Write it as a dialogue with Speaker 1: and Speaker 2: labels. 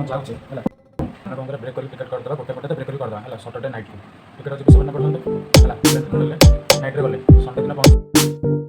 Speaker 1: जाऊँ है कौन कर ब्रेक कर टिकट करदे गोटे पटे ब्रेक करदे है सटरडे नाइट को टिकट अच्छे 7 पड़ते है नाइट गले संडे दिन